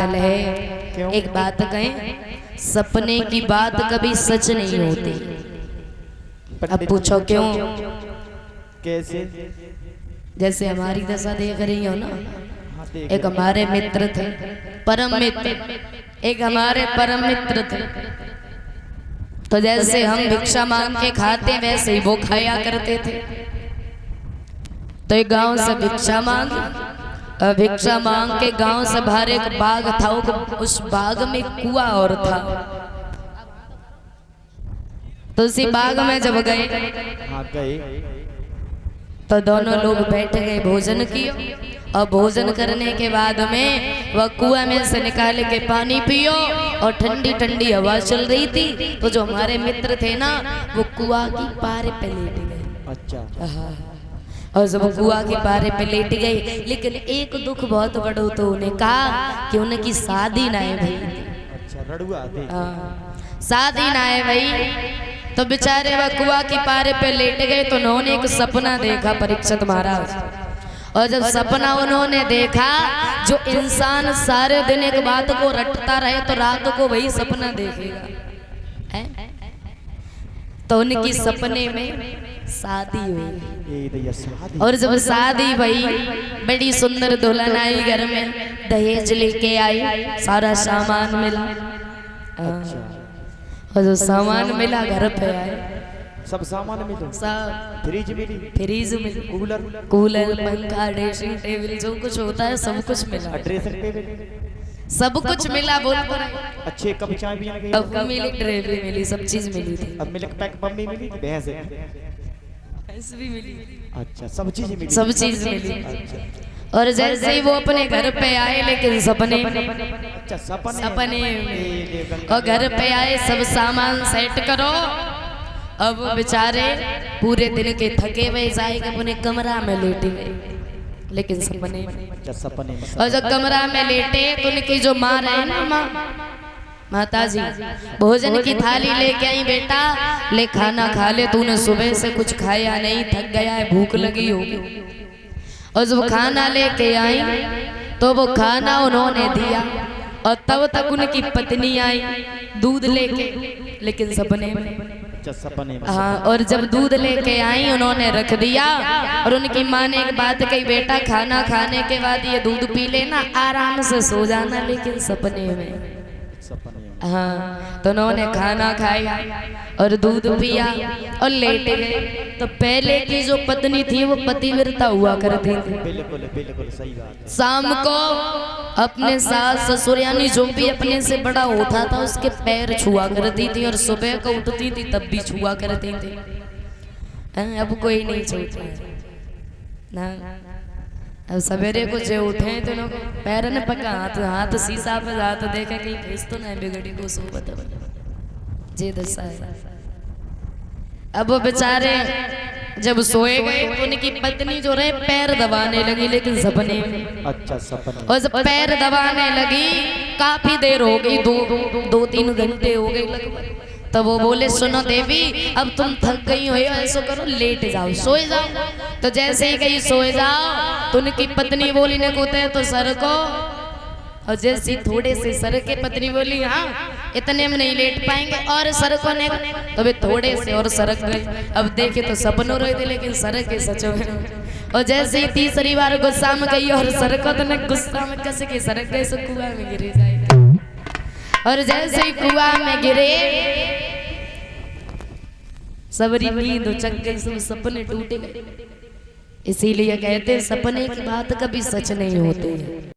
है। एक बात कहें, सपने की बात कभी सच नहीं होती। अब पूछो क्यों? कैसे? जैसे हमारी दशा देख रही हो ना, एक हमारे मित्र थे, परम मित्र, एक हमारे परम मित्र थे। तो जैसे हम भिक्षा मांग के खाते वैसे ही वो खाया करते थे। तो एक गांव से भिक्षा मांग के गांव से बाहर एक बाग था। उस बाग में कुआं और था। तो उसी बाग में जब गए तो दोनों लोग बैठ गए, भोजन किया। और भोजन करने के बाद में वह कुआं में से निकाल के पानी पियो और ठंडी ठंडी हवा चल रही थी। तो जो हमारे मित्र थे ना, वो कुआं की पारे पे लेट गए। अच्छा। और जब कुआं के पारे पे लेट गए, लेकिन एक दुख बहुत बड़ा तो उन्हें कहा कि उनकी शादी ना है भाई। अच्छा, रड़ुआ थे। शादी ना है भाई। तो बेचारे वह कुआं के पारे पे लेट गए। तो उन्होंने एक सपना देखा, परीक्षित महाराज। और जब सपना उन्होंने देखा, जो इंसान सारे दिन एक बात को रटता रहे तो रात को वही सपना देखेगा। तो उनकी सपने में शादी हुई। और जब शादी हुई, बड़ी सुंदर दुल्हन आई घर में, दहेज लेके आई, सारा सामान मिला। और जो सामान मिला घर पे आए, सब सामान मिला, सब फ्रिज मिली, कूलर, पंखा, ड्रेसिंग टेबल, जो कुछ होता है सब कुछ मिला। ड्रेसिंग टेबल सब कुछ मिला। बोल पर अच्छे कप चाय भी मिली, ट्रे भी मिली, सब चीज मिली थी। अब मिल्क पैक मम्मी मिली, भैंस भी मिली। अच्छा, सब चीज मिली, सब चीज मिली। और जैसे ही वो अपने घर पे आए, लेकिन सपने और घर पे आए, सब सामान सेट करो। अब बेचारे पूरे दिन के थके हुए जाएंगे, अपने कमरा में लेटे गए, लेकिन सपने में। और जब कमरा में लेटे तो उनकी जो माँ रहे ना, माता जी भोजन की थाली लेके आई, बेटा ले खाना खा ले, तूने सुबह से कुछ खाया नहीं, थक गया है, भूख लगी होगी। और जब खाना लेके आई तो वो खाना उन्होंने दिया। और तब तक उनकी पत्नी आई दूध लेके, लेकिन सपने में। हाँ, और जब दूध लेके आई उन्होंने रख दिया। और उनकी माँ ने एक बात कही, बेटा खाना खाने के बाद ये दूध पी लेना, आराम से सो जाना, लेकिन सपने में। हाँ, तो उन्होंने खाना खाया और दूध पिया और लेट गए। तो पहले की जो पत्नी थी वो पतिव्रता हुआ करती थी। बिल्कुल सही बात। शाम को अपने सास ससुर यानी जो भी अपने से बड़ा होता था उसके पैर छुआ करती थी, और सुबह को उठती थी तब भी छुआ करती थी। अब कोई नहीं छूता ना। अब सवेरे को जो उठे तो लोग पैर ने पका, हाथ शीशा पे जाते देखे कहीं भेज तो नहीं बिगड़ी को सो बता जे दशा है। अब वो बेचारे जब सोए गए तो उनकी पत्नी जो रहे पैर दबाने लगी, लेकिन सपने में। अच्छा, सपने। और जब पैर दबाने लगी, काफी देर हो गई, 2-3 घंटे हो गए लगभग। तब वो बोले, सुनो देवी, अब तुम थक गई हो, ऐसा करो लेट जाओ, सोए जाओ। तो जैसे ही कहीं सोए जाओ तो उनकी पत्नी बोली ने कूदे तो सर को। और जैसे थोड़े से सर के पत्नी बोली, हाँ इतने में नहीं लेट पाएंगे, और सर को ने तो वे थोड़े से और सरक गए। अब देखे तो सपनों रहे थे, लेकिन सर के सचो में। और जैसे ही तीसरी बार गुस्सा में गई और सर को तो न गुस्सा में कस के सरक गए, सो कुआं में गिरे जाए। और जैसे ही कुआं में गिरे, सबरी नींद उचक गई, सब सपने टूट गए। इसीलिए कहते हैं सपने की बात कभी सच नहीं होती है।